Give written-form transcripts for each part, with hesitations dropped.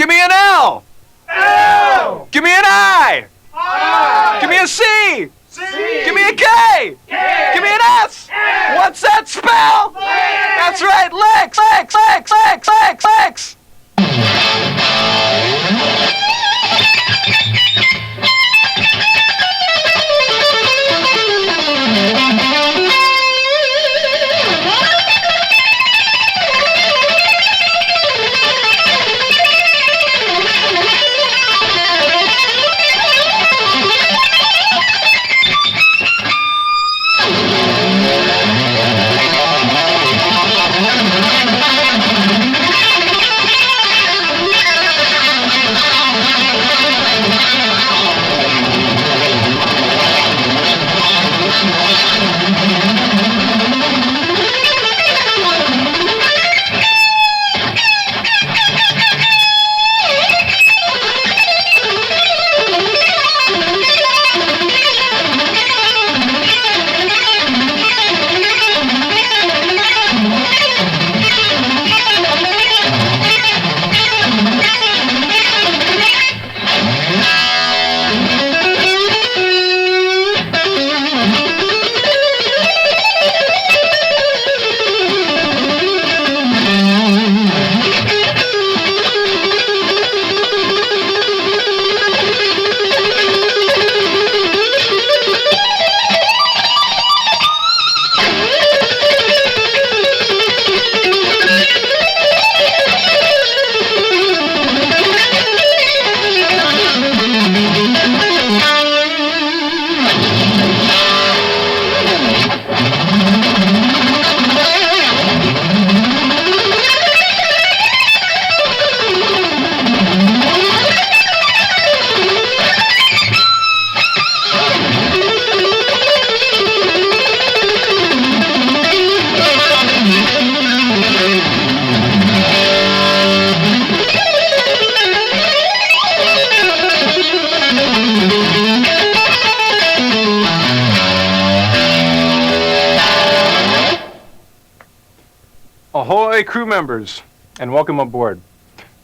Give me an L. L. Give me an I. I. Give me a C. C. Give me a K. K. Give me an S. S. What's that spell? Licks. That's right, licks, licks, licks, licks, licks, licks. Ahoy, crew members, and welcome aboard.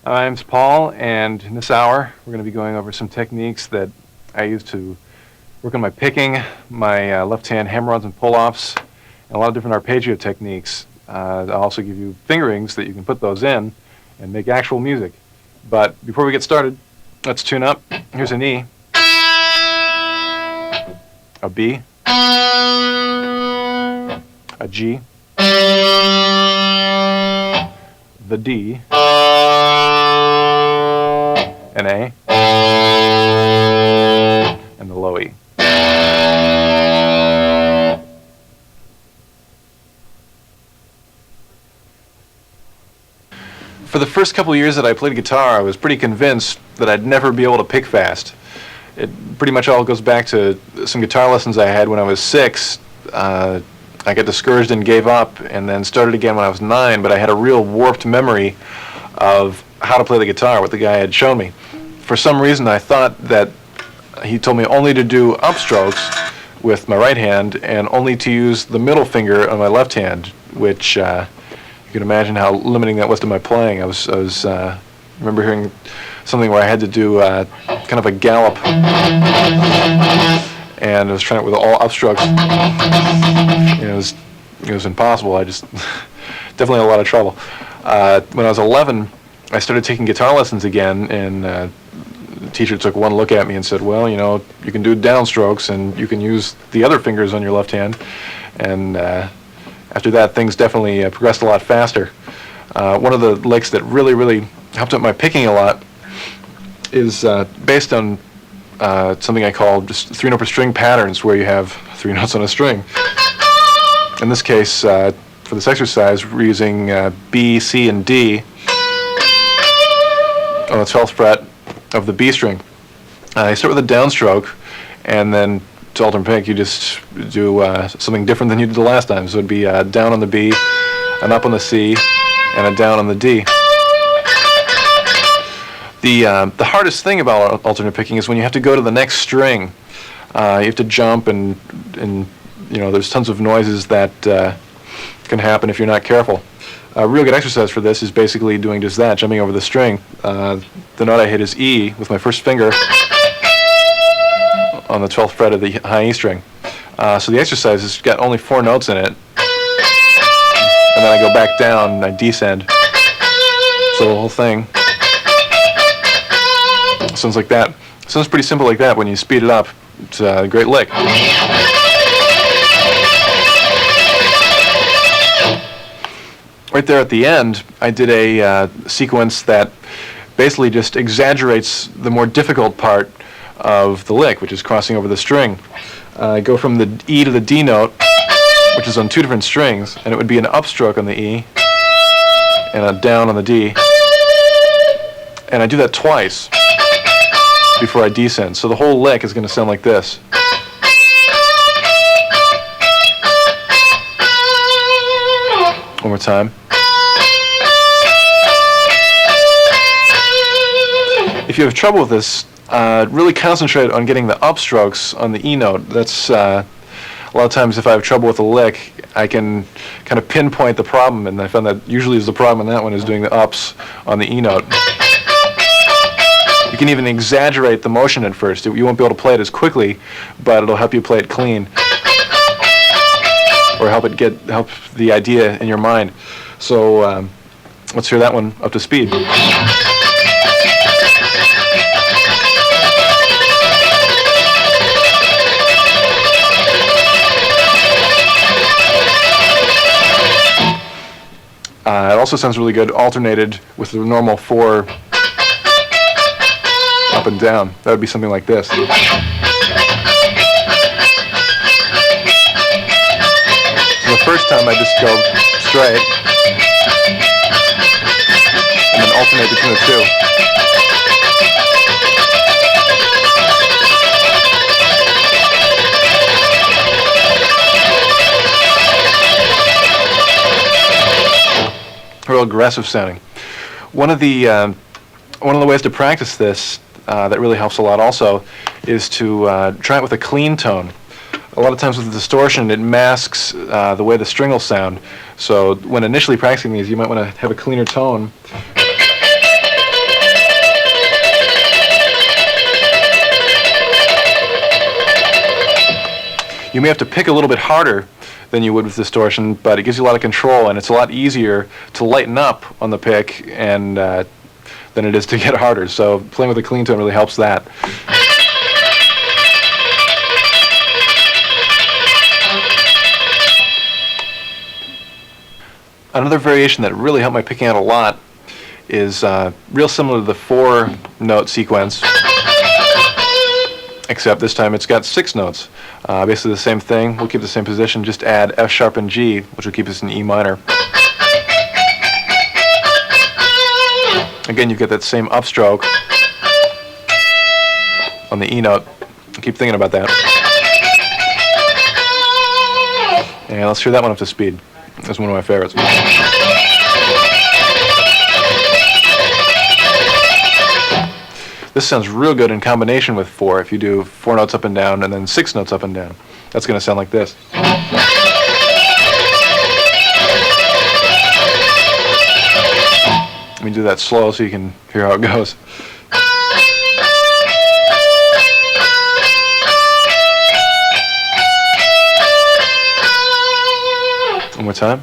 My name's Paul, and in this hour, we're going to be going over some techniques that I use to work on my picking, my left-hand hammer-ons and pull-offs, and a lot of different arpeggio techniques. I'll also give you fingerings that you can put those in and make actual music. But before we get started, let's tune up. Here's an E, a B, a G, the D, an A, and the low E. For the first couple of years that I played guitar, I was pretty convinced that I'd never be able to pick fast. It pretty much all goes back to some guitar lessons I had when I was 6. I got discouraged and gave up, and then started again when I was 9, but I had a real warped memory of how to play the guitar, what the guy had shown me. For some reason, I thought that he told me only to do upstrokes with my right hand and only to use the middle finger on my left hand, which you can imagine how limiting that was to my playing. I remember hearing something where I had to do kind of a gallop, and I was trying it with all upstrokes. It was impossible. I just definitely had a lot of trouble. When I was 11, I started taking guitar lessons again, and the teacher took one look at me and said, well, you know, you can do downstrokes and you can use the other fingers on your left hand. And after that, things definitely progressed a lot faster. One of the licks that really helped out my picking a lot is based on something I call just 3-note per string patterns, where you have 3 notes on a string. In this case, for this exercise, we're using B, C, and D on the 12th fret of the B string. You start with a downstroke, and then to alternate pick, you just do something different than you did the last time. So it'd be down on the B, an up on the C, and a down on the D. The hardest thing about alternate picking is when you have to go to the next string. You have to jump, and you know, there's tons of noises that can happen if you're not careful. A real good exercise for this is basically doing just that, jumping over the string. The note I hit is E with my first finger on the 12th fret of the high E string. So the exercise has got only 4 notes in it, and then I go back down and I descend. So the whole thing sounds like that. Sounds pretty simple like that. When you speed it up, it's a great lick. Right there at the end, I did a sequence that basically just exaggerates the more difficult part of the lick, which is crossing over the string. I go from the E to the D note, which is on 2 different strings, and it would be an upstroke on the E and a down on the D. And I do that twice before I descend. So the whole lick is going to sound like this. One more time. If you have trouble with this, really concentrate on getting the upstrokes on the E note. That's a lot of times if I have trouble with a lick, I can kind of pinpoint the problem, and I found that usually is the problem in that one is doing the ups on the E note. You can even exaggerate the motion at first. You won't be able to play it as quickly, but it'll help you play it clean, or help the idea in your mind. So let's hear that one up to speed. It also sounds really good alternated with the normal 4 up and down. That would be something like this. So the first time I just go straight and then alternate between the 2. Real aggressive sounding. One of the ways to practice this that really helps a lot also is to try it with a clean tone. A lot of times with the distortion, it masks the way the string will sound. So when initially practicing these, you might want to have a cleaner tone. You may have to pick a little bit harder than you would with distortion, but it gives you a lot of control, and it's a lot easier to lighten up on the pick and than it is to get harder. So playing with a clean tone really helps that. Another variation that really helped my picking out a lot is real similar to the 4-note sequence, except this time it's got 6 notes. Basically the same thing. We'll keep the same position, just add F sharp and G, which will keep us in E minor. Again, you get that same upstroke on the E note. Keep thinking about that. And let's hear that one up to speed. That's one of my favorites. This sounds real good in combination with 4. If you do 4 notes up and down and then 6 notes up and down, that's going to sound like this. Let me do that slow so you can hear how it goes. One more time.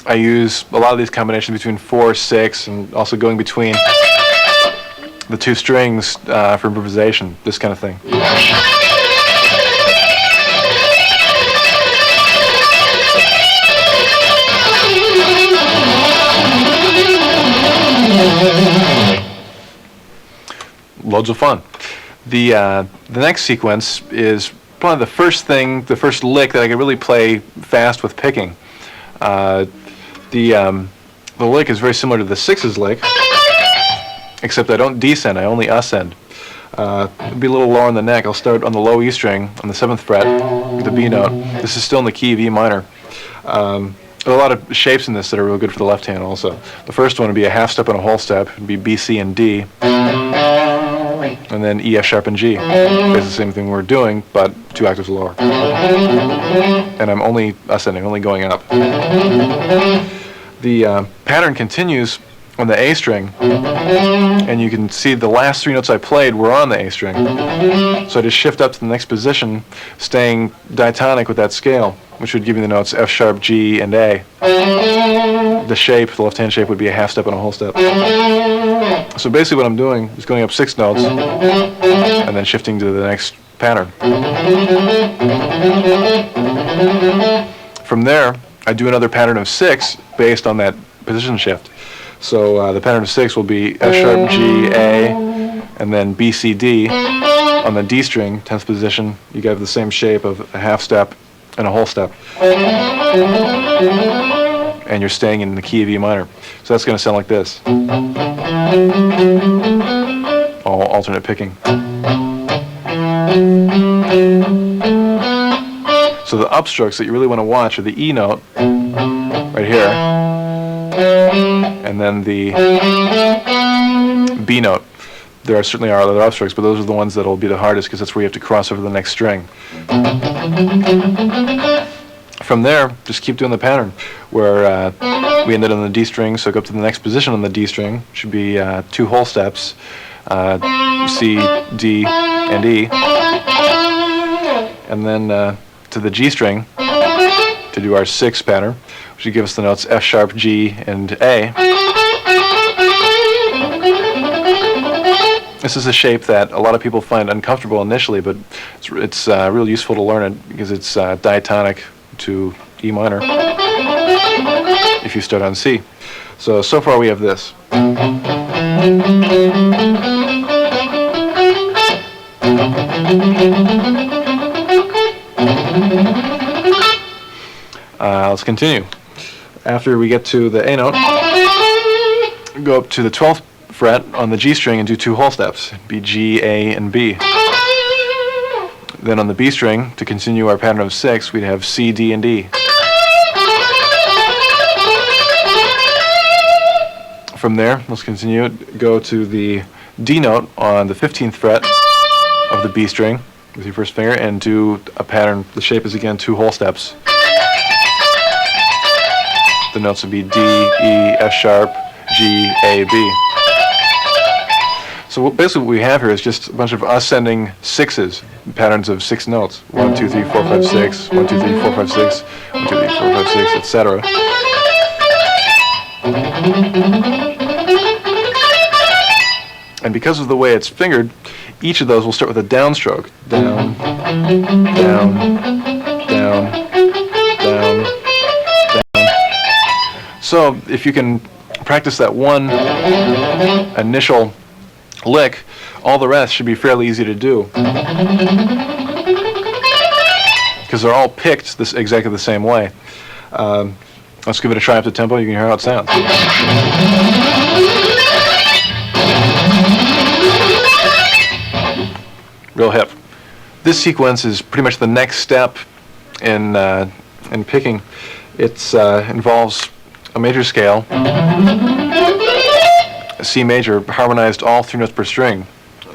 I use a lot of these combinations between 4, 6, and also going between the 2 strings for improvisation, this kind of thing. Loads of fun. The next sequence is probably the first lick that I could really play fast with picking. The lick is very similar to the 6's lick, except I don't descend, I only ascend. It'll be a little lower on the neck. I'll start on the low E string on the 7th fret with the B note. This is still in the key of E minor. There are a lot of shapes in this that are real good for the left hand also. The first one would be a half step and a whole step. It would be B, C, and D. And then E, F sharp, and G. Basically the same thing we're doing, but 2 octaves lower. And I'm only ascending, only going up. The pattern continues on the A string, and you can see the last 3 notes I played were on the A string. So I just shift up to the next position, staying diatonic with that scale, which would give me the notes F sharp, G, and A. The shape, the left-hand shape, would be a half step and a whole step. So basically what I'm doing is going up 6 notes, and then shifting to the next pattern. From there, I do another pattern of 6 based on that position shift. So the pattern of 6 will be F sharp, G, A, and then B, C, D. On the D string, 10th position, you have the same shape of a half step and a whole step. And you're staying in the key of E minor. So that's going to sound like this. All alternate picking. So the upstrokes that you really want to watch are the E note, right here, and then the B note. There certainly are other upstrokes, but those are the ones that will be the hardest because that's where you have to cross over the next string. From there, just keep doing the pattern where we ended on the D string, so go up to the next position on the D string. Should be 2 whole steps, C, D, and E. And then to the G string to do our 6th pattern, which would give us the notes F sharp, G, and A. This is a shape that a lot of people find uncomfortable initially, but it's real useful to learn it because it's diatonic to E minor if you start on C. So far we have this. Let's continue. After we get to the A note, go up to the 12th fret on the G string and do 2 whole steps, be G, A, and B. Then on the B string, to continue our pattern of 6, we'd have C, D, and E. From there, let's continue, go to the D note on the 15th fret of the B string with your first finger and do a pattern. The shape is again 2 whole steps. The notes would be D, E, F sharp, G, A, B. So basically what we have here is just a bunch of ascending 6s, patterns of 6 notes. 1, 2, 3, 4, 5, 6, 1, 2, 3, 4, 5, 6, 1, 2, 3, 4, 5, 6, etc. And because of the way it's fingered, each of those will start with a downstroke. Down, down, down, down, down. So if you can practice that one initial lick, all the rest should be fairly easy to do. Because they're all picked exactly the same way. Let's give it a try up to tempo. You can hear how it sounds. Real hip. This sequence is pretty much the next step in picking. It involves a major scale, a C major, harmonized all 3 notes per string.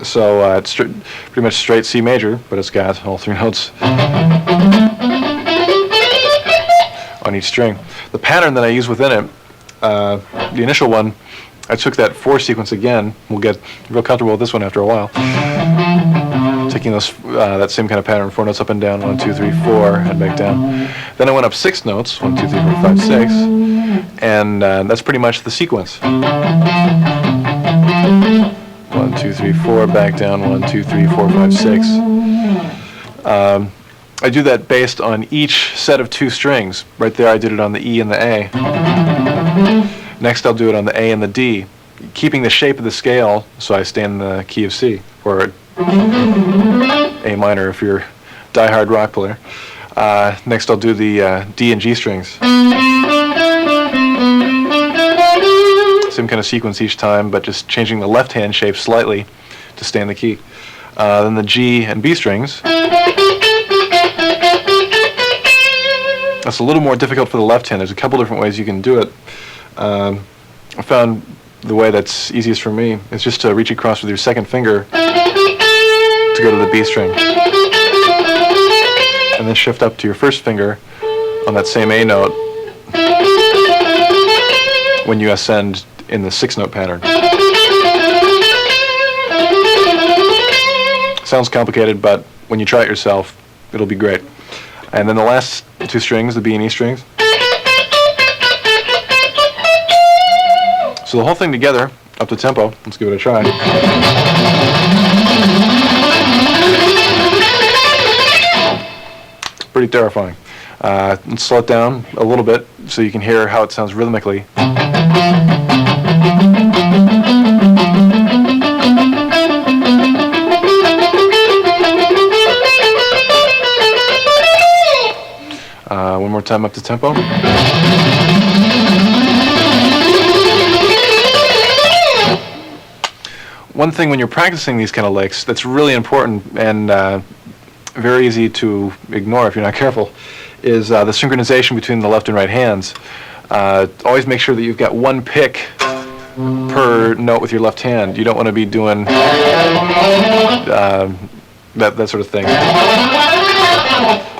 So it's pretty much straight C major, but it's got all 3 notes on each string. The pattern that I use within it, the initial one, I took that 4 sequence again. We'll get real comfortable with this one after a while. Taking those that same kind of pattern, 4 notes up and down, 1, 2, 3, 4, and back down. Then I went up 6 notes, 1, 2, 3, 4, 5, 6, and that's pretty much the sequence. 1, 2, 3, 4, back down, 1, 2, 3, 4, 5, 6. I do that based on each set of 2 strings. Right there I did it on the E and the A. Next I'll do it on the A and the D, keeping the shape of the scale so I stay in the key of C, or A minor if you're a die-hard rock player. Next I'll do the D and G strings. Same kind of sequence each time, but just changing the left-hand shape slightly to stay in the key. Then the G and B strings. That's a little more difficult for the left hand. There's a couple different ways you can do it. I found the way that's easiest for me is just to reach across with your second finger to go to the B string. And then shift up to your first finger on that same A note when you ascend in the 6-note pattern. Sounds complicated, but when you try it yourself, it'll be great. And then the last 2 strings, the B and E strings. So the whole thing together, up to tempo. Let's give it a try. It's pretty terrifying. Let's slow it down a little bit so you can hear how it sounds rhythmically. One more time up to tempo. One thing when you're practicing these kind of licks that's really important and very easy to ignore if you're not careful is the synchronization between the left and right hands. Always make sure that you've got one pick per note with your left hand. You don't want to be doing that sort of thing.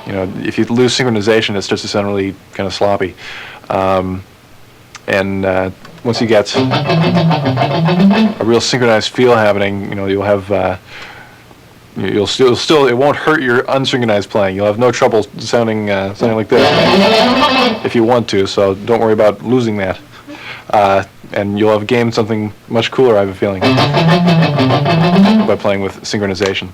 You know, if you lose synchronization, it starts to sound really kind of sloppy. Once you get a real synchronized feel happening, you know, you'll have you'll still it won't hurt your unsynchronized playing. You'll have no trouble sounding like this if you want to. So don't worry about losing that, and you'll have gained something much cooler, I have a feeling, by playing with synchronization.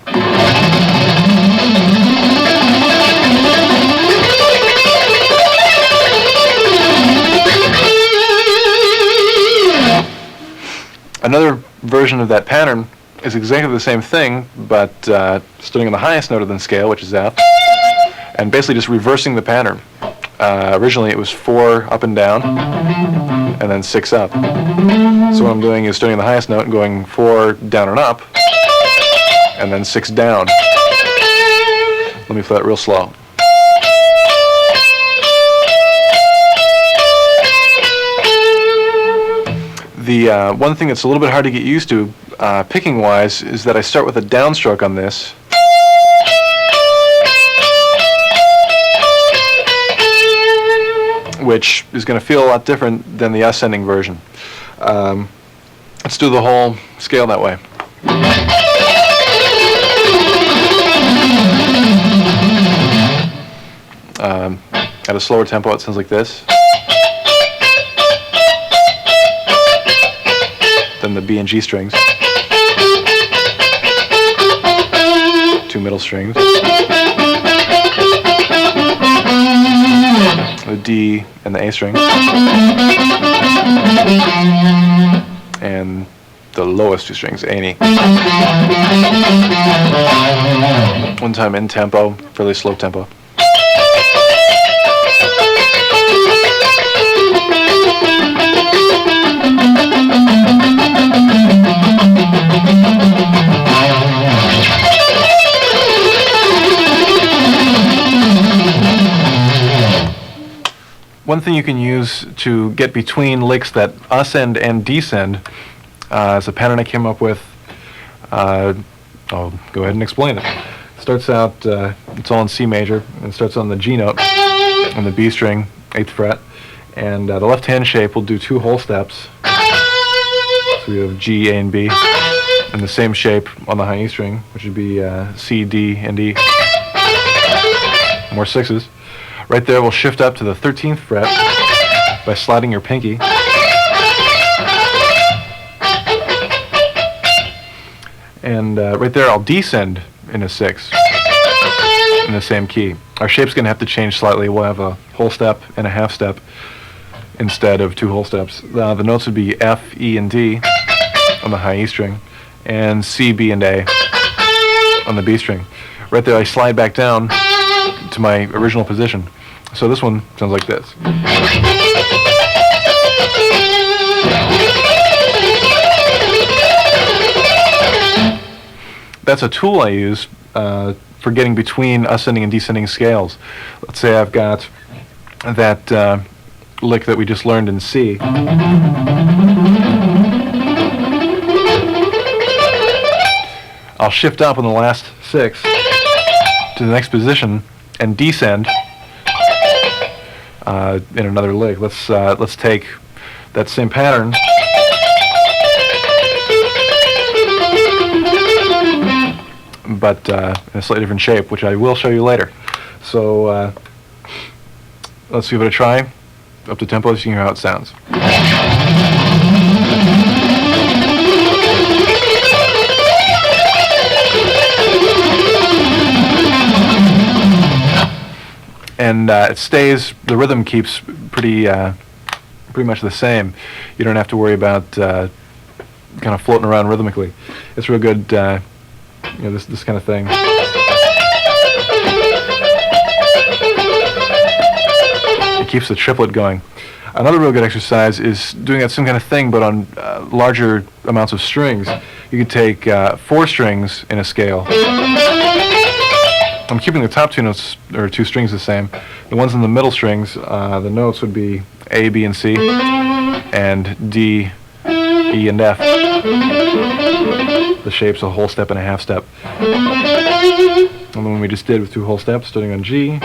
Another version of that pattern is exactly the same thing, but starting on the highest note of the scale, which is F, and basically just reversing the pattern. Originally it was 4 up and down, and then 6 up. So what I'm doing is starting on the highest note and going 4 down and up, and then 6 down. Let me play that real slow. The one thing that's a little bit hard to get used to, picking-wise, is that I start with a downstroke on this. Which is going to feel a lot different than the ascending version. Let's do the whole scale that way. At a slower tempo, it sounds like this. Then the B and G strings, 2 middle strings, the D and the A string, and the lowest 2 strings, A and E. One time in tempo, fairly slow tempo. One thing you can use to get between licks that ascend and descend is a pattern I came up with. I'll go ahead and explain it. Starts out, it's all in C major, and starts on the G note on the B string, 8th fret, and the left hand shape will do 2 whole steps. So we have G, A, and B, and the same shape on the high E string, which would be C, D, and E. More 6s. Right there, we'll shift up to the 13th fret by sliding your pinky. And right there, I'll descend in a 6 in the same key. Our shape's going to have to change slightly. We'll have a whole step and a half step instead of 2 whole steps. The notes would be F, E, and D on the high E string, and C, B, and A on the B string. Right there, I slide back down to my original position. So this one sounds like this. That's a tool I use for getting between ascending and descending scales. Let's say I've got that lick that we just learned in C. I'll shift up on the last 6 to the next position and descend in another lick. Let's take that same pattern but in a slightly different shape, which I will show you later. So let's give it a try up to tempo so you can hear how it sounds. And it stays, the rhythm keeps pretty much the same. You don't have to worry about kind of floating around rhythmically. It's real good, this kind of thing. It keeps the triplet going. Another real good exercise is doing that same kind of thing, but on larger amounts of strings. You could take 4 strings in a scale. I'm keeping the top 2 notes, or 2 strings, the same. The ones in the middle strings, the notes would be A, B, and C, and D, E, and F. The shape's a whole step and a half step. And the one we just did with 2 whole steps, starting on G.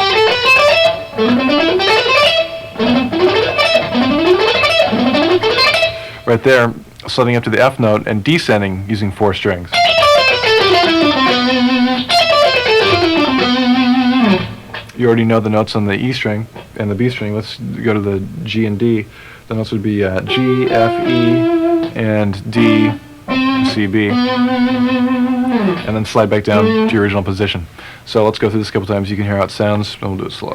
Right there, sliding up to the F note and descending using 4 strings. You already know the notes on the E string and the B string. Let's go to the G and D. The notes would be G, F, E, and D, C, B. And then slide back down to your original position. So let's go through this a couple times. You can hear how it sounds, and we'll do it slow.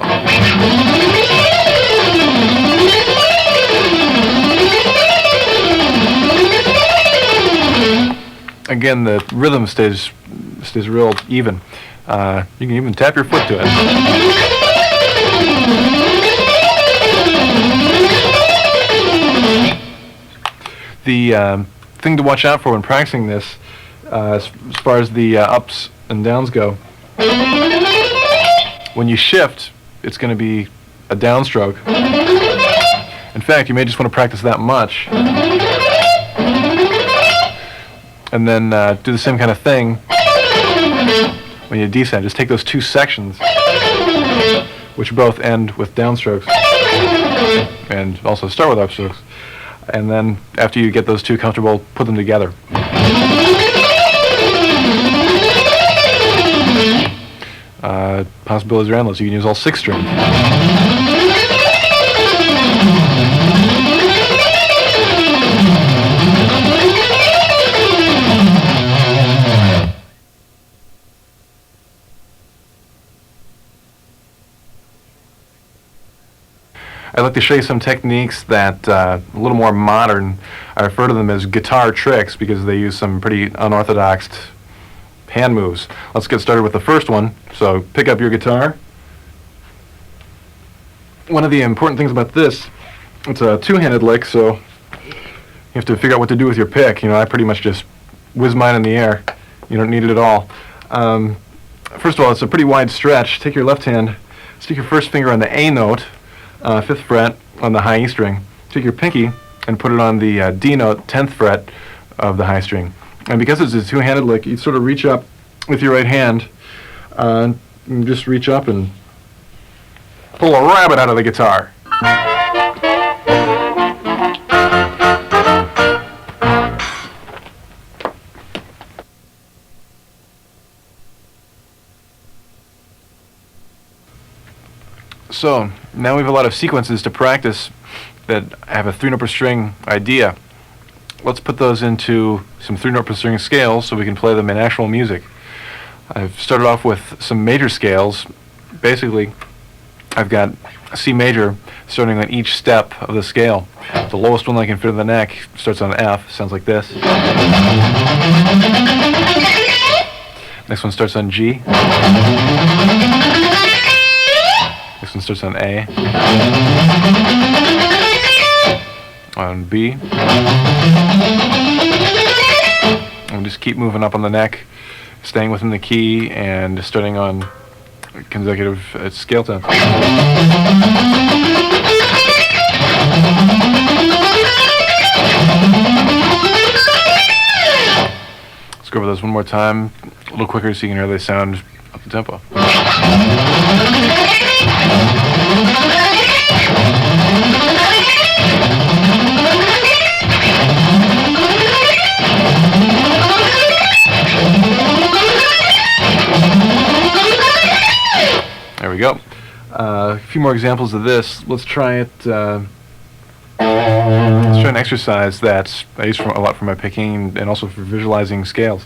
Again, the rhythm stays real even. You can even tap your foot to it. The thing to watch out for when practicing this, as far as the ups and downs go, when you shift, it's going to be a downstroke. In fact, you may just want to practice that much. And then do the same kind of thing when you descend. Just take those 2 sections, which both end with downstrokes, and also start with upstrokes. And then, after you get those 2 comfortable, put them together. Possibilities are endless. You can use all 6 strings. I'd like to show you some techniques that a little more modern. I refer to them as guitar tricks because they use some pretty unorthodox hand moves. Let's get started with the first one. So pick up your guitar. One of the important things about this, it's a 2-handed lick, so you have to figure out what to do with your pick. I pretty much just whiz mine in the air. You don't need it at all. First of all, it's a pretty wide stretch. Take your left hand, stick your first finger on the A note, 5th fret on the high E string. Take your pinky and put it on the D note, 10th fret of the high string. And because it's a 2-handed lick, you sort of reach up with your right hand, and just reach up and pull a rabbit out of the guitar. So, now we have a lot of sequences to practice that have a 3-note per string idea. Let's put those into some 3-note per string scales so we can play them in actual music. I've started off with some major scales. Basically, I've got C major starting on each step of the scale. The lowest one I can fit in the neck starts on F, sounds like this. Next one starts on G. Next one starts on A. On B. And just keep moving up on the neck, staying within the key, and starting on consecutive scale tones. Let's go over those one more time, a little quicker so you can hear they sound up the tempo. There we go. A few more examples of this. Let's try it. Let's try an exercise that I use a lot for my picking and also for visualizing scales.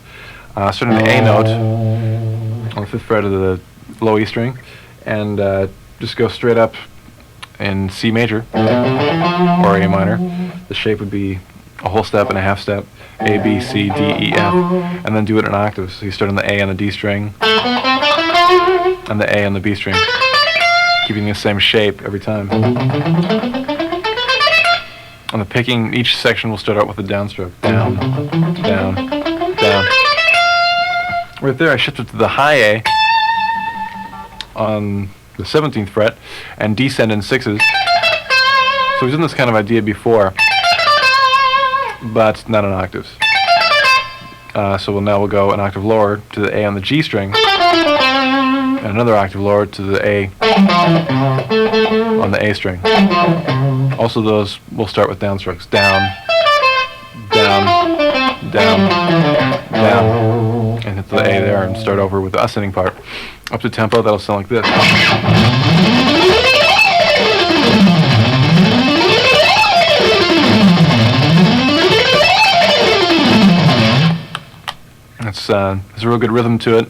Start on the A note on the 5th fret of the low E string, and just go straight up in C major or A minor. The shape would be a whole step and a half step, A, B, C, D, E, F, and then do it in octaves. So you start on the A on the D string, and the A on the B string, keeping the same shape every time. On the picking, each section will start out with a downstroke. Down, down, down. Right there, I shifted to the high A on the 17th fret and descend in sixes. So we've done this kind of idea before, but not in octaves. So now we'll go an octave lower to the A on the G string, and another octave lower to the A on the A string. Also those will start with downstrokes. Down, down, down, down, and hit the A there and start over with the ascending part. Up to tempo, that'll sound like this. There's a real good rhythm to it,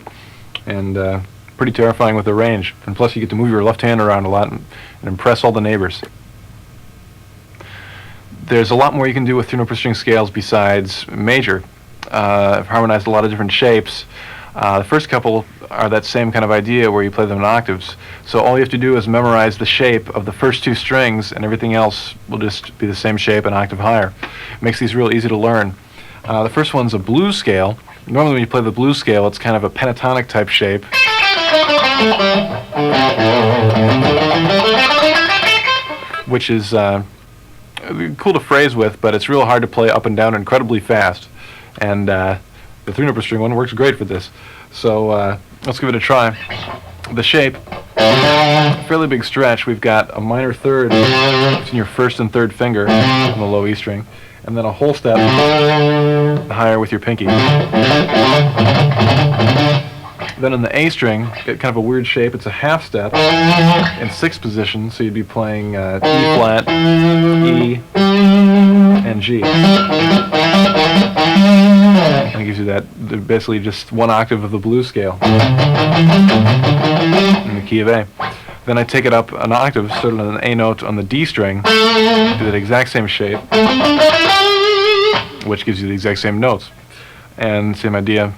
and pretty terrifying with the range. And plus you get to move your left hand around a lot and impress all the neighbors. There's a lot more you can do with 3-note per string scales besides major. I've harmonized a lot of different shapes. The first couple are that same kind of idea where you play them in octaves. So all you have to do is memorize the shape of the first 2 strings, and everything else will just be the same shape an octave higher. It makes these real easy to learn. The first one's a blues scale. Normally when you play the blues scale, it's kind of a pentatonic type shape. Which is cool to phrase with, but it's real hard to play up and down incredibly fast. And the 3-note per string one works great for this. So let's give it a try. The shape, fairly big stretch. We've got a minor third between your 1st and 3rd finger on the low E string, and then a whole step higher with your pinky. Then on the A string, get kind of a weird shape. It's a half step in 6th position, so you'd be playing E flat, E, and G. And it gives you that, basically just 1 octave of the blues scale in the key of A. Then I take it up an octave, starting on an A note on the D string, do that exact same shape, which gives you the exact same notes. And same idea,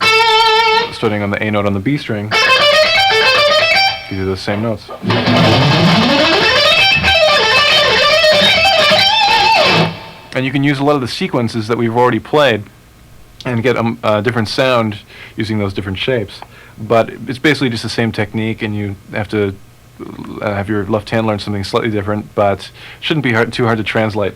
starting on the A note on the B string, gives you those same notes. And you can use a lot of the sequences that we've already played and get a different sound using those different shapes. But it's basically just the same technique, and you have to have your left hand learn something slightly different, but it shouldn't be too hard to translate.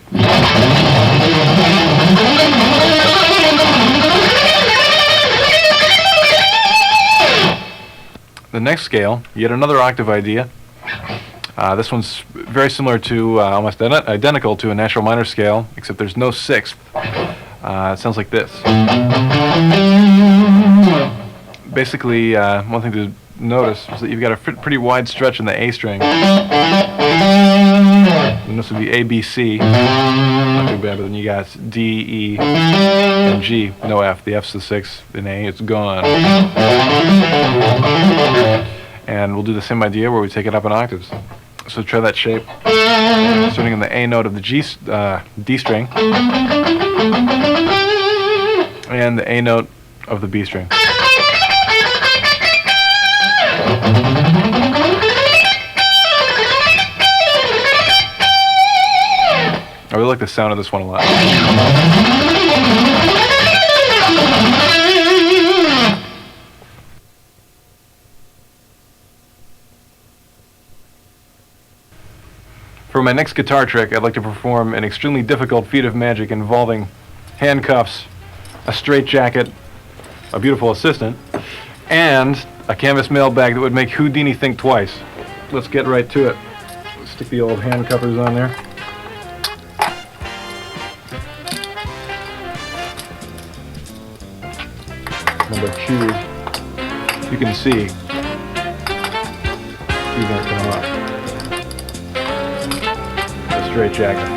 The next scale, yet another octave idea. This one's very similar to, almost identical to a natural minor scale, except there's no 6th. It sounds like this. Basically, one thing to notice is that you've got a pretty wide stretch in the A string. And this would be A, B, C. Not too bad, but then you got D, E, and G. No F. The F's the 6th. In A, it's gone. And we'll do the same idea where we take it up in octaves. So try that shape. Starting on the A note of the D string, and the A note of the B string. I really like the sound of this one a lot. For my next guitar trick, I'd like to perform an extremely difficult feat of magic involving handcuffs, a straitjacket, a beautiful assistant, and a canvas mailbag that would make Houdini think twice. Let's get right to it. Stick the old handcuffers on there. Number 2, you can see these aren't coming off. A straitjacket.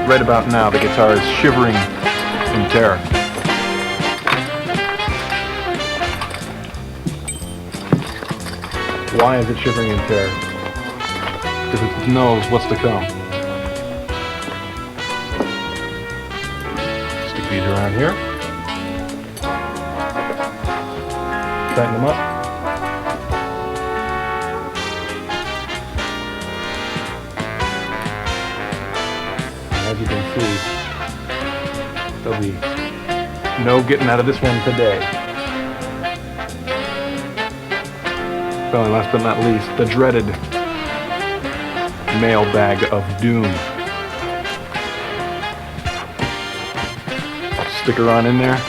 Right about now, the guitar is shivering in terror. Why is it shivering in terror? Because it knows what's to come. Stick these around here. Tighten them up. And as you can see, there'll be no getting out of this one today. Finally, last but not least, the dreaded mailbag of doom. Stick her on in there.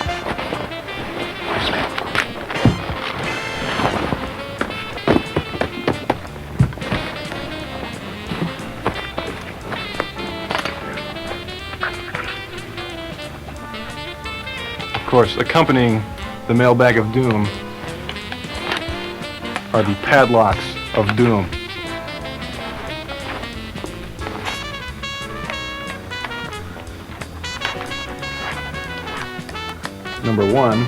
Of course, accompanying the mailbag of doom are the padlocks of doom. Number 1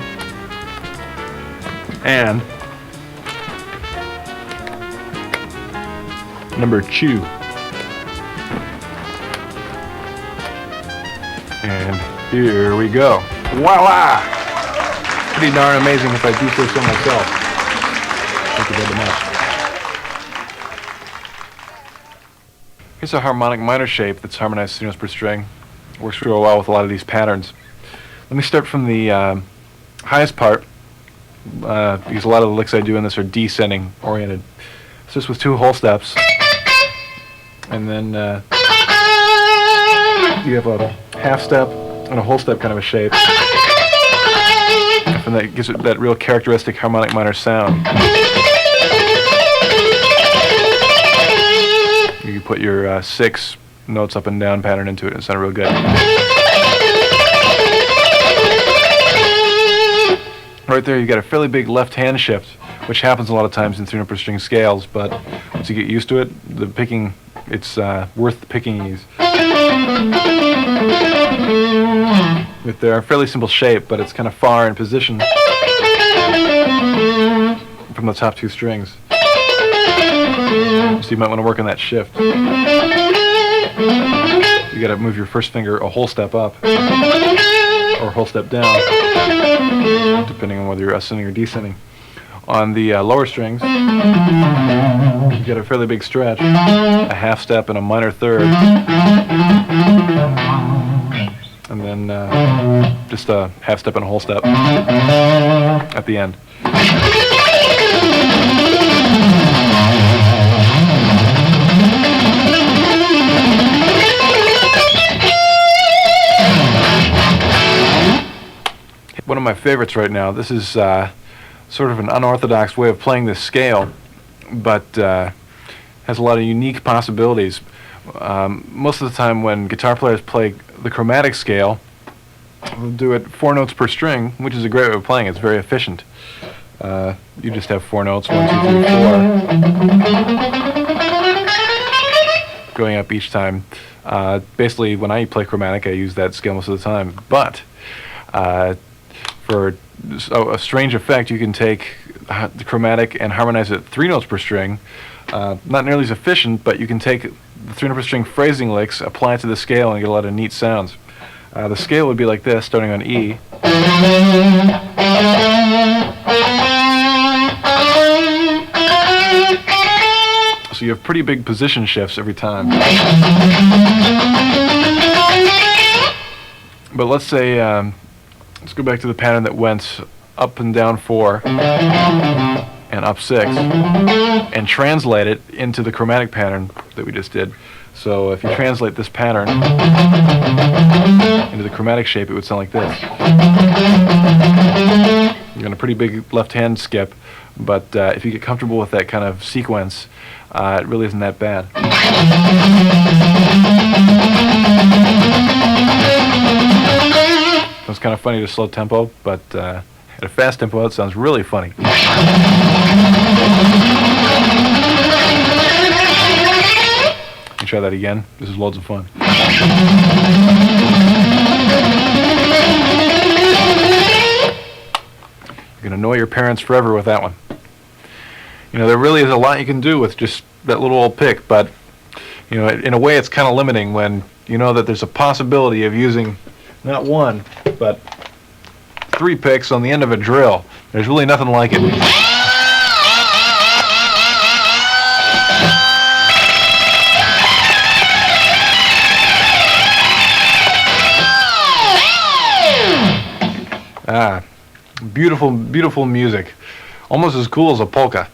and number 2. And here we go. Voila! Pretty darn amazing if I do say so myself. Thank you very much. Here's a harmonic minor shape that's harmonized 3 notes per string. Works real well with a lot of these patterns. Let me start from the highest part, because a lot of the licks I do in this are descending oriented. So just with 2 whole steps, and then you have a half step and a whole step kind of a shape, and that gives it that real characteristic harmonic minor sound. You can put your 6 notes up and down pattern into it and it sounded real good. Right there you got a fairly big left hand shift, which happens a lot of times in 3 note per string scales, but once you get used to it, the picking, it's worth the picking ease. With their fairly simple shape, but it's kind of far in position from the top 2 strings. So you might want to work on that shift. You got to move your first finger a whole step up or a whole step down, depending on whether you're ascending or descending. On the lower strings, you get a fairly big stretch, a half step and a minor third, and then just a half step and a whole step at the end. One of my favorites right now. This is sort of an unorthodox way of playing this scale, but has a lot of unique possibilities. Most of the time when guitar players play the chromatic scale, they'll do it 4 notes per string, which is a great way of playing. It's very efficient. You just have 4 notes, 1, 2, 3, 4, going up each time. Basically, when I play chromatic, I use that scale most of the time. But for a strange effect, you can take the chromatic and harmonize it 3 notes per string. Not nearly as efficient, but you can take the 3 note per string phrasing licks, apply it to the scale, and get a lot of neat sounds. The scale would be like this, starting on E. So you have pretty big position shifts every time. But let's say, let's go back to the pattern that went up and down 4, and up 6, and translate it into the chromatic pattern that we just did. So if you translate this pattern into the chromatic shape, it would sound like this. You're going a pretty big left-hand skip, but if you get comfortable with that kind of sequence, it really isn't that bad. It's kind of funny to slow tempo, but at a fast tempo, it sounds really funny. You try that again. This is loads of fun. You're going to annoy your parents forever with that one. You know, there really is a lot you can do with just that little old pick, but, you know, in a way it's kind of limiting when you know that there's a possibility of using not one, but 3 picks on the end of a drill. There's really nothing like it. Ah, beautiful, beautiful music. Almost as cool as a polka.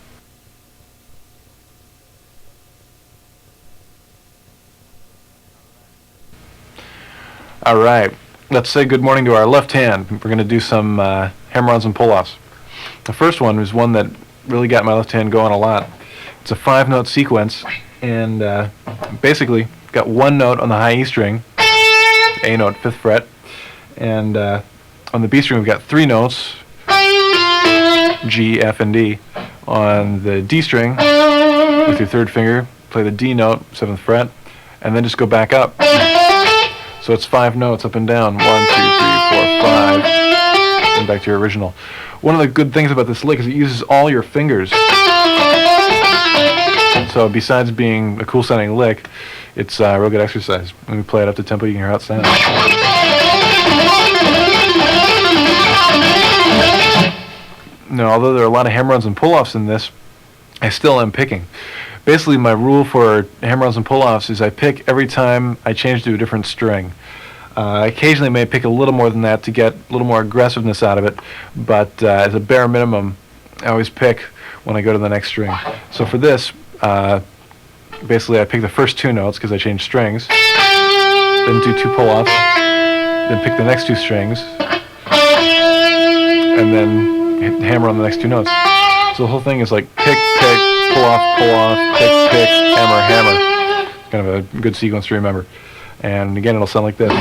All right, let's say good morning to our left hand. We're going to do some hammer-ons and pull-offs. The first one is one that really got my left hand going a lot. It's a 5-note sequence, and basically got 1 note on the high E string, A note, 5th fret, and on the B string we've got 3 notes, G, F, and D. On the D string, with your 3rd finger, play the D note, 7th fret, and then just go back up. So it's 5 notes up and down, 1, 2, 3, 4, 5, and back to your original. One of the good things about this lick is it uses all your fingers. So besides being a cool sounding lick, it's a real good exercise. When we play it up to tempo, you can hear how it sounds. Now, although there are a lot of hammer-ons and pull-offs in this, I still am picking. Basically, my rule for hammer-ons and pull-offs is I pick every time I change to a different string. Occasionally I may pick a little more than that to get a little more aggressiveness out of it, but as a bare minimum, I always pick when I go to the next string. So for this, basically I pick the first 2 notes because I change strings, then do 2 pull-offs, then pick the next 2 strings, and then hammer on the next 2 notes. So the whole thing is like pick, pick, pull off, pick, pick, hammer, hammer. Kind of a good sequence to remember. And again, it'll sound like this.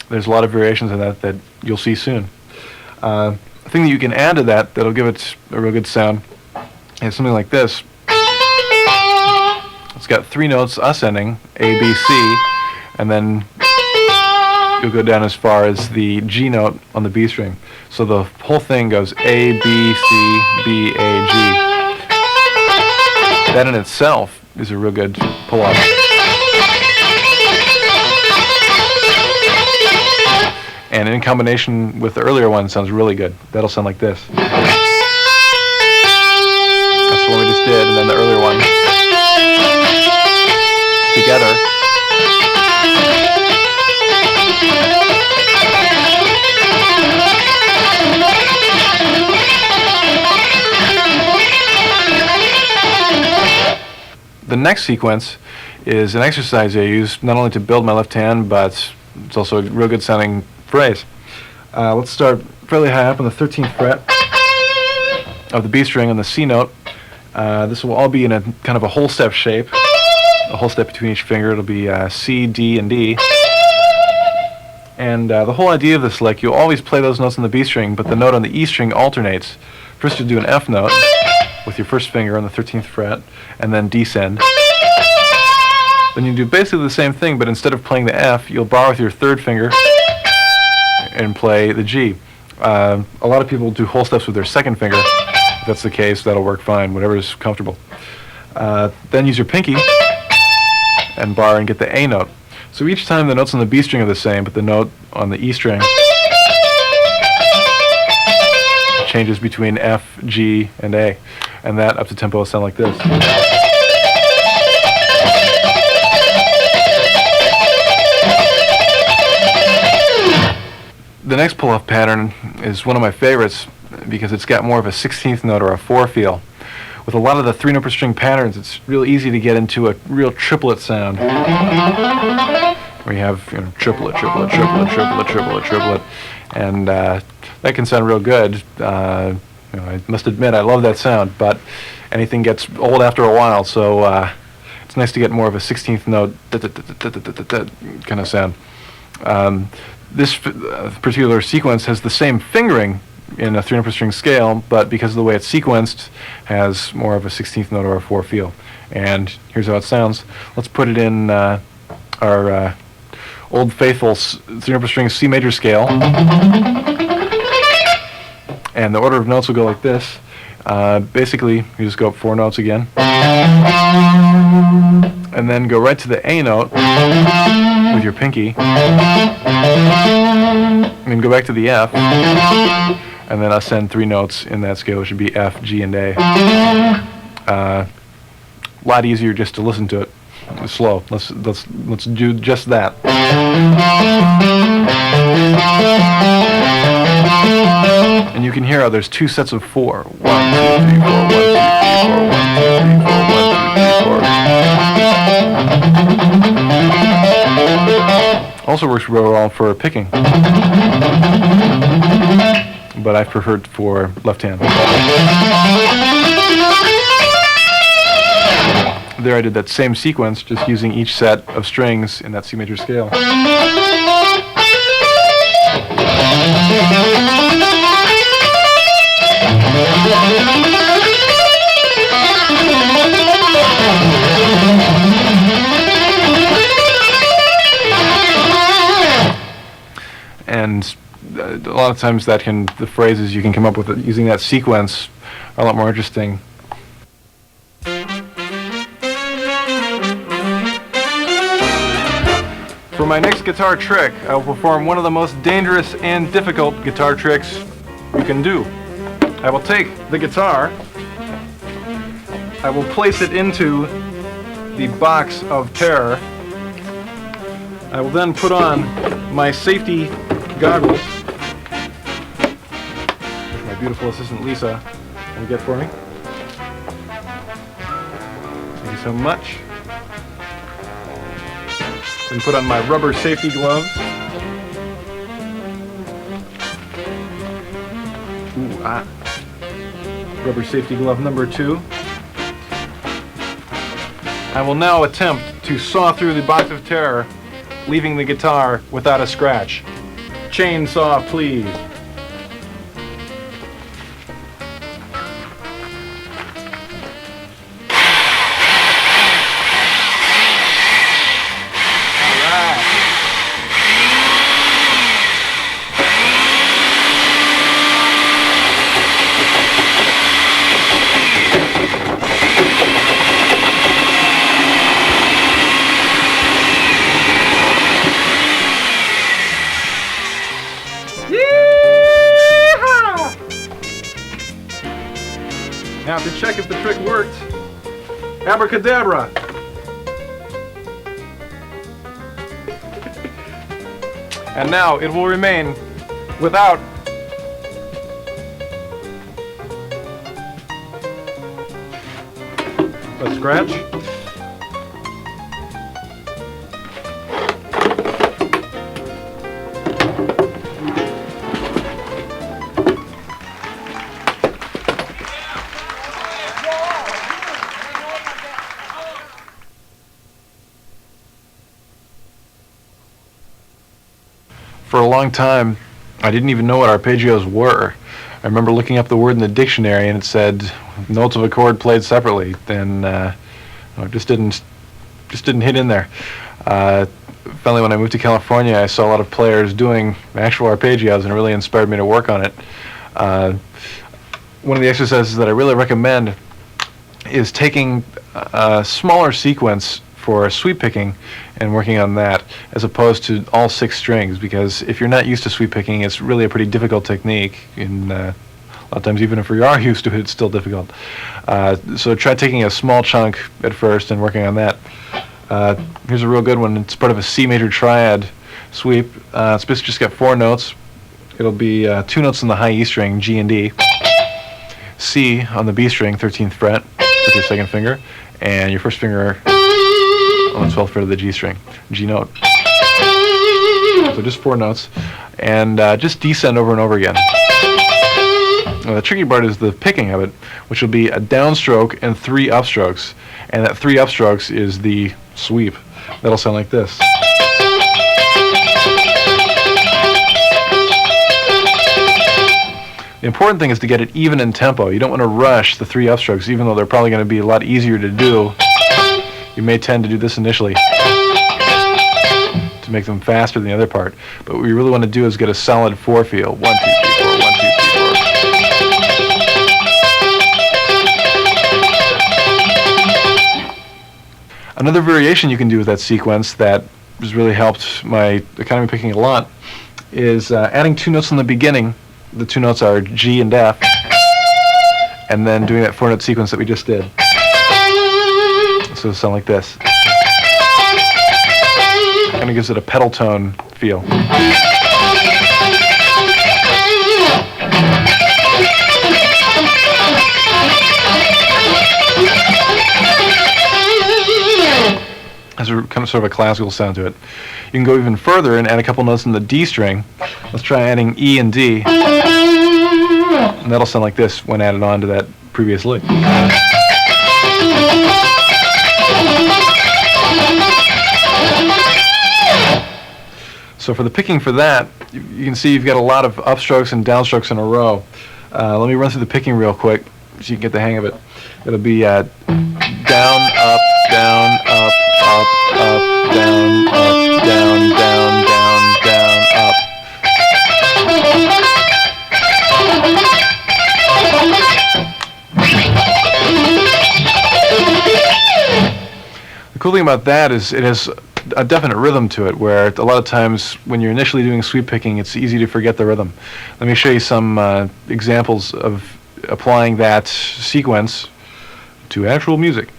There's a lot of variations of that you'll see soon. The thing that you can add to that that'll give it a real good sound is something like this. It's got 3 notes ascending, A, B, C, and then you'll go down as far as the G note on the B string. So the whole thing goes A, B, C, B, A, G. That in itself is a real good pull-off. And in combination with the earlier one, sounds really good. That'll sound like this. That's the one we just did, and then the earlier one. Together. The next sequence is an exercise I use not only to build my left hand, but it's also a real good sounding phrase. Let's start fairly high up on the 13th fret of the B string on the C note. This will all be in a kind of a whole step shape, a whole step between each finger. It'll be C, D, and D. And the whole idea of this lick, you'll always play those notes on the B string, but the note on the E string alternates. First you'll do an F note with your first finger on the 13th fret, and then descend. Then you do basically the same thing, but instead of playing the F, you'll bar with your 3rd finger and play the G. A lot of people do whole steps with their 2nd finger. If that's the case, that'll work fine, whatever is comfortable. Then use your pinky and bar and get the A note. So each time the notes on the B string are the same, but the note on the E string changes between F, G, and A. And that up to tempo will sound like this. The next pull-off pattern is one of my favorites because it's got more of a 16th note or a 4 feel. With a lot of the 3-note per string patterns, it's real easy to get into a real triplet sound. Where you have triplet, triplet, triplet, triplet, triplet, triplet, and that can sound real good. I must admit I love that sound, but anything gets old after a while, so it's nice to get more of a 16th note kind of sound. This particular sequence has the same fingering in a 3-note per string scale, but because of the way it's sequenced, has more of a 16th note or a 4 feel. And here's how it sounds. Let's put it in our old faithful 3-note per string C major scale. And the order of notes will go like this. Basically, you just go up 4 notes again. And then go right to the A note with your pinky. And then go back to the F. And then ascend 3 notes in that scale, which should be F, G, and A. A lot easier just to listen to it. It's slow. Let's do just that. And you can hear how there's 2 sets of 4. 1, 2, 3, 4, 1, 2, 3, 4, 1, 2, 3, 4, 1, 2, 3, 4. Also works real well for picking. But I prefer it for left hand. There I did that same sequence, just using each set of strings in that C major scale. And a lot of times the phrases you can come up with using that sequence are a lot more interesting. For my next guitar trick, I will perform one of the most dangerous and difficult guitar tricks you can do. I will take the guitar, I will place it into the box of terror. I will then put on my safety goggles, which my beautiful assistant Lisa will get for me. Thank you so much. And put on my rubber safety gloves. Rubber safety glove number 2. I will now attempt to saw through the box of terror, leaving the guitar without a scratch. Chainsaw, please. Now to check if the trick worked, abracadabra. And now it will remain without a scratch. For a long time, I didn't even know what arpeggios were. I remember looking up the word in the dictionary and it said notes of a chord played separately, and it just didn't hit in there. Finally, when I moved to California, I saw a lot of players doing actual arpeggios, and it really inspired me to work on it. One of the exercises that I really recommend is taking a smaller sequence for sweep picking and working on that, as opposed to all 6 strings, because if you're not used to sweep picking, it's really a pretty difficult technique, and a lot of times even if you are used to it, it's still difficult. So try taking a small chunk at first and working on that. Here's a real good one. It's part of a C major triad sweep. It's basically just got 4 notes, it'll be two notes on the high E string, G and D, C on the B string, 13th fret, with your second finger, and your first finger on the 12th fret of the G string, G note. So just 4 notes, and just descend over and over again. Now the tricky part is the picking of it, which will be a downstroke and 3 upstrokes, and that 3 upstrokes is the sweep. That'll sound like this. The important thing is to get it even in tempo. You don't want to rush the 3 upstrokes, even though they're probably going to be a lot easier to do. You may tend to do this initially to make them faster than the other part. But what we really want to do is get a solid 4 feel. 1, 2, 3, 4, 1, 2, 3, 4. Another variation you can do with that sequence that has really helped my economy picking a lot is adding 2 notes in the beginning. The 2 notes are G and F, and then doing that 4-note sequence that we just did. So it'll sound like this. Kind of gives it a pedal tone feel. Has a kind of sort of a classical sound to it. You can go even further and add a couple notes in the D string. Let's try adding E and D. And that'll sound like this when added on to that previous lick. So for the picking for that, you can see you've got a lot of upstrokes and downstrokes in a row. Let me run through the picking real quick so you can get the hang of it. It'll be down, up, down, up, up, up, down, up, down, down, down, down, up. The cool thing about that is it has a definite rhythm to it, where a lot of times when you're initially doing sweep picking, it's easy to forget the rhythm. Let me show you some examples of applying that sequence to actual music.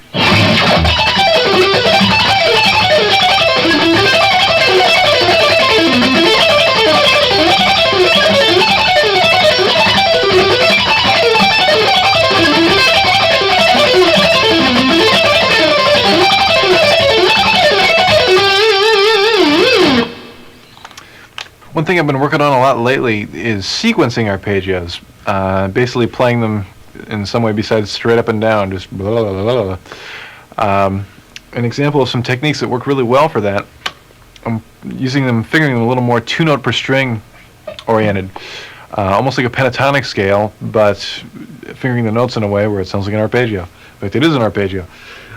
One thing I've been working on a lot lately is sequencing arpeggios, basically playing them in some way besides straight up and down, just blah, blah, blah, blah. An example of some techniques that work really well for that, I'm fingering them a little more 2-note per string oriented, almost like a pentatonic scale, but fingering the notes in a way where it sounds like an arpeggio. In fact, it is an arpeggio.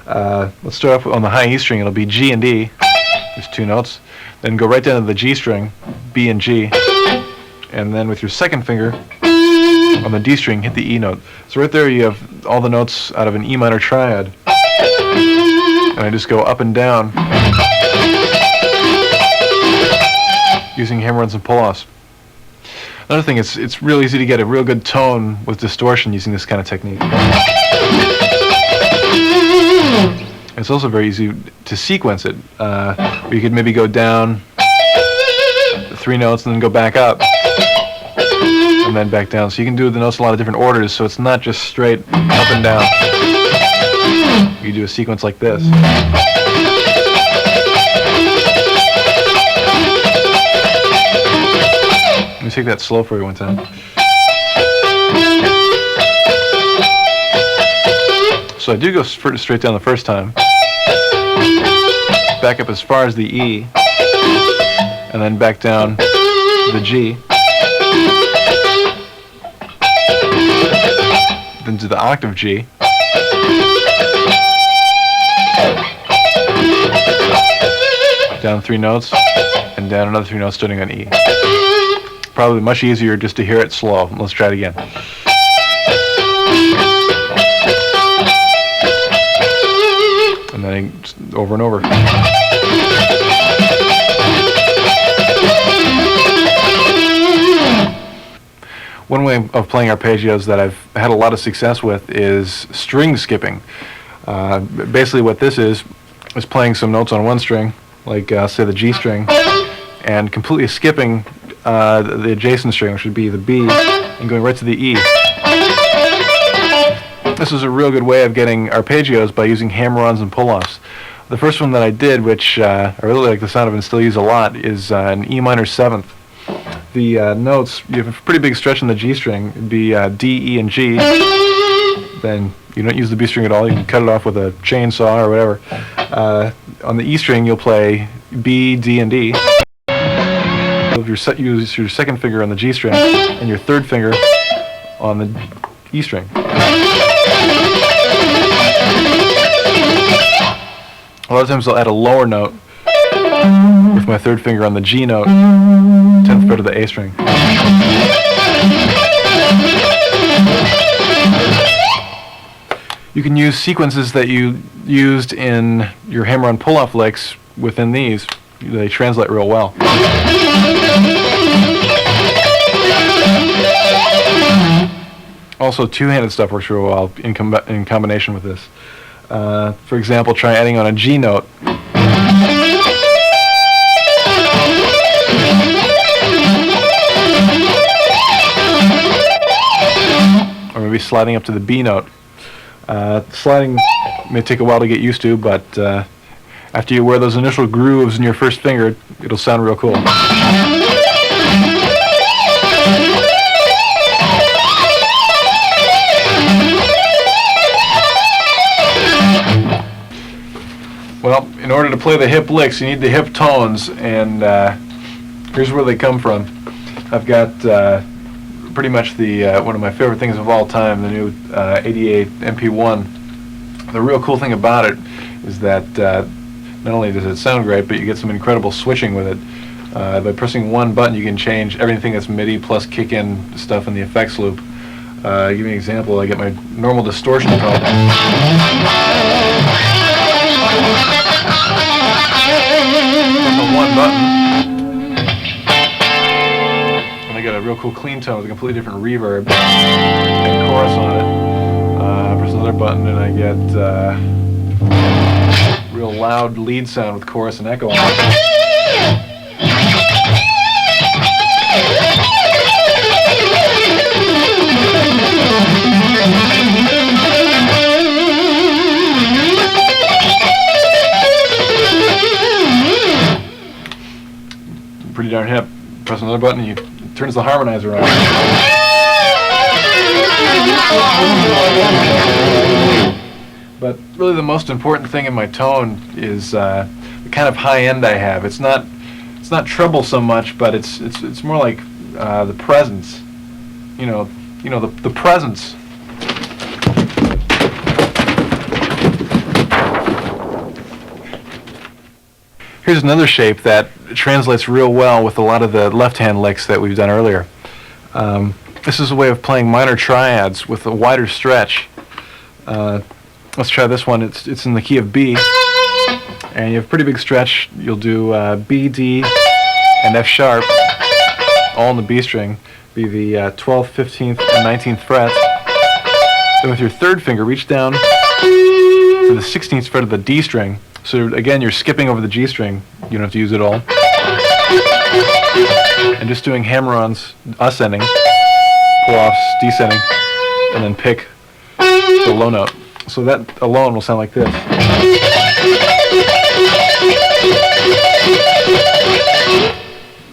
Let's start off on the high E string. It'll be G and D, there's 2 notes. Then go right down to the G string, B and G, and then with your second finger on the D string, hit the E note. So right there you have all the notes out of an E minor triad, and I just go up and down using hammer-ons and pull-offs. Another thing, it's real easy to get a real good tone with distortion using this kind of technique. It's also very easy to sequence it. You could maybe go down 3 notes and then go back up and then back down. So you can do the notes in a lot of different orders, so it's not just straight up and down. You do a sequence like this. Let me take that slow for you one time. So I do go straight down the first time, back up as far as the E, and then back down to the G, then to the octave G, down 3 notes, and down another 3 notes starting on E. Probably much easier just to hear it slow. Let's try it again. And then over and over. One way of playing arpeggios that I've had a lot of success with is string skipping. Basically what this is playing some notes on one string, like say the G string, and completely skipping the adjacent string, which would be the B, and going right to the E. This is a real good way of getting arpeggios by using hammer-ons and pull-offs. The first one that I did, which I really like the sound of and still use a lot, is an E minor 7th. The notes, you have a pretty big stretch in the G string. It'd be D, E, and G. Then you don't use the B string at all. You can cut it off with a chainsaw or whatever. On the E string, you'll play B, D, and D. You'll use your second finger on the G string and your third finger on the E string. A lot of times I'll add a lower note with my third finger on the G note, 10th fret of the A string. You can use sequences that you used in your hammer-on pull-off licks within these. They translate real well. Also, two-handed stuff works real well in combination with this. For example, try adding on a G note. Or maybe sliding up to the B note. Sliding may take a while to get used to, but after you wear those initial grooves in your first finger, it'll sound real cool. Well, in order to play the hip licks, you need the hip tones, and here's where they come from. I've got pretty much the one of my favorite things of all time, the new 88 MP1. The real cool thing about it is that not only does it sound great, but you get some incredible switching with it. By pressing one button, you can change everything that's MIDI plus kick-in stuff in the effects loop. Give me an example. I get my normal distortion tone. One button, and I get a real cool clean tone with a completely different reverb and chorus on it. I press another button and I get real loud lead sound with chorus and echo on it. Pretty darn hip. Press another button and it turns the harmonizer on. But really the most important thing in my tone is the kind of high end I have. It's not treble so much, but it's more like the presence. You know the presence. Here's another shape that translates real well with a lot of the left-hand licks that we've done earlier. This is a way of playing minor triads with a wider stretch. Let's try this one. It's in the key of B, and you have a pretty big stretch. You'll do B, D, and F sharp, all in the B string. Be the 12th, 15th, and 19th frets. Then with your third finger, reach down to the 16th fret of the D string. So again, you're skipping over the G string. You don't have to use it all. And just doing hammer-ons, ascending, pull-offs, descending, and then pick the low note. So that alone will sound like this.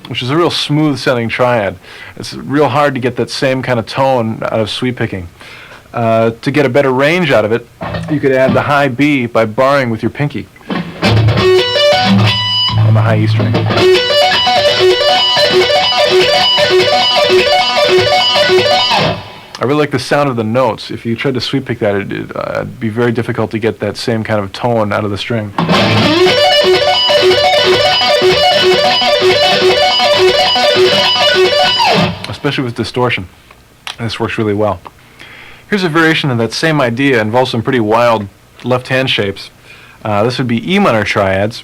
Which is a real smooth-sounding triad. It's real hard to get that same kind of tone out of sweep picking. To get a better range out of it, you could add the high B by barring with your pinky on the high E string. I really like the sound of the notes. If you tried to sweep pick that, it'd be very difficult to get that same kind of tone out of the string. Especially with distortion. And this works really well. Here's a variation of that same idea. It involves some pretty wild left-hand shapes. This would be E minor triads.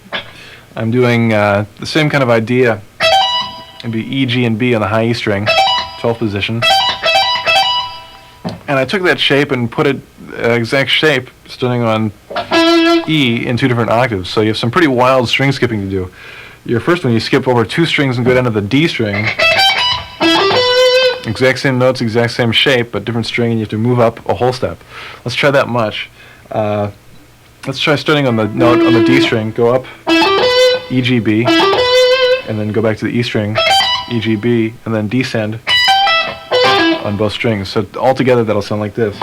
I'm doing the same kind of idea. It'd be E, G, and B on the high E string, 12th position. And I took that shape and put it exact shape, starting on E in two different octaves. So you have some pretty wild string skipping to do. Your first one, you skip over two strings and go down to the D string. Exact same notes, exact same shape, but different string, and you have to move up a whole step. Let's try that much. Let's try starting on the note on the D string, go up, E, G, B, and then go back to the E string, E, G, B, and then descend on both strings. So all together that'll sound like this.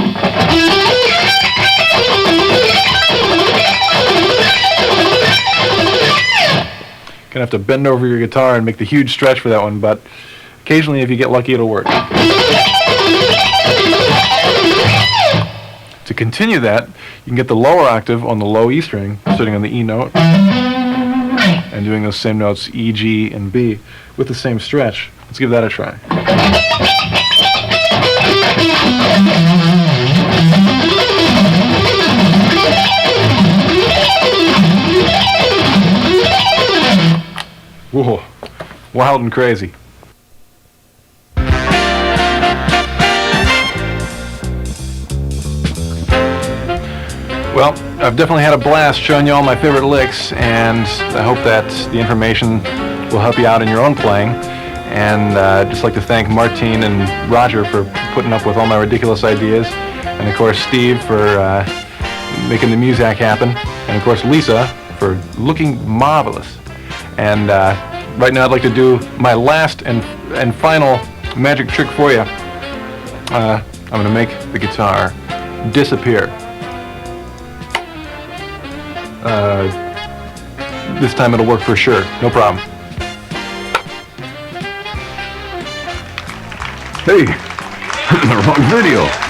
Gonna have to bend over your guitar and make the huge stretch for that one, but occasionally if you get lucky it'll work. To continue that, you can get the lower octave on the low E string, sitting on the E note, and doing those same notes E, G, and B with the same stretch. Let's give that a try. Whoa, wild and crazy. Well, I've definitely had a blast showing you all my favorite licks, and I hope that the information will help you out in your own playing. And I'd just like to thank Martine and Roger for putting up with all my ridiculous ideas, and of course Steve for making the music happen, and of course Lisa for looking marvelous. And right now I'd like to do my last and final magic trick for you. I'm going to make the guitar disappear. This time it'll work for sure, no problem. Hey, wrong video.